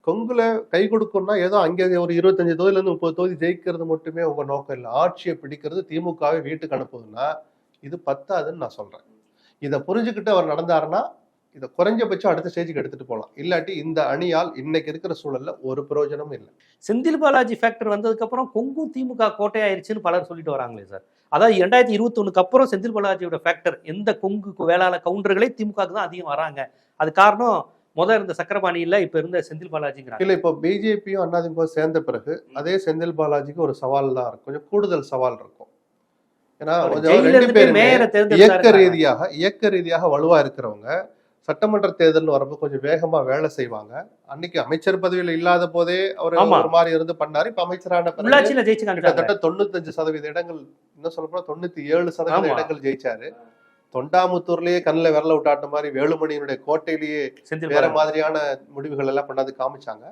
கொங்குல கை கொடுக்கும்னா ஏதோ அங்கே ஒரு 25 தொகுதியில இருந்து 30 தொகுதி ஜெயிக்கிறது மட்டுமே உங்க நோக்கம் இல்லை. ஆட்சியை பிடிக்கிறது, திமுகவை வீட்டுக்கு அனுப்புதுன்னா இது பத்தாதுன்னு நான் சொல்றேன். இதை புரிஞ்சுக்கிட்டு அவர் நடந்தாருன்னா இதை குறைஞ்சபட்சம் அடுத்த ஸ்டேஜுக்கு எடுத்துட்டு போகலாம். இல்லாட்டி இந்த அணியால் இன்னைக்கு இருக்கிற சூழல்ல ஒரு பிரயோஜனமும் இல்லை. செந்தில் பாலாஜி ஃபேக்டர் வந்ததுக்கு அப்புறம் கொங்கு திமுக கோட்டையாயிருச்சுன்னு பலர் சொல்லிட்டு வராங்களே சார். அதாவது 2021 அப்புறம் செந்தில் பாலாஜியோட ஃபேக்டர் எந்த கொங்கு வேளாள கவுண்டர்களே திமுகவுக்கு தான் அதிகம் வராங்க. அது காரணம் இருந்த சக்கரபாணியில இப்ப இருந்த செந்தில் பாலாஜிங்கிறாங்க. இல்ல இப்போ பிஜேபியும் அதிமுக சேர்ந்த பிறகு அதே செந்தில் பாலாஜிக்கு ஒரு சவால் தான் இருக்கும், கொஞ்சம் கூடுதல் சவால் இருக்கும். ஏன்னா ரெண்டு பேருமே இயக்க ரீதியாக வலுவா இருக்கிறவங்க சட்டமன்ற தேர்தல் வரப்போ கொஞ்சம் வேகமா வேலை செய்வாங்க. அன்னைக்கு அமைச்சர் பதவியில் இல்லாத போதே அவர் ஒரு மாதிரி இருந்து பண்ணாரு. இப்ப அமைச்சரான கிட்டத்தட்ட 95% இடங்கள், இன்னும் சொல்ல போனா 97% இடங்கள் ஜெயிச்சாரு. தொண்டாமுத்தூர்லயே கண்ணில் விரல விட்டாட்ட மாதிரி வேலுமணியினுடைய கோட்டையிலேயே வேற மாதிரியான முடிவுகள் எல்லாம் பண்ணாது காமிச்சாங்க.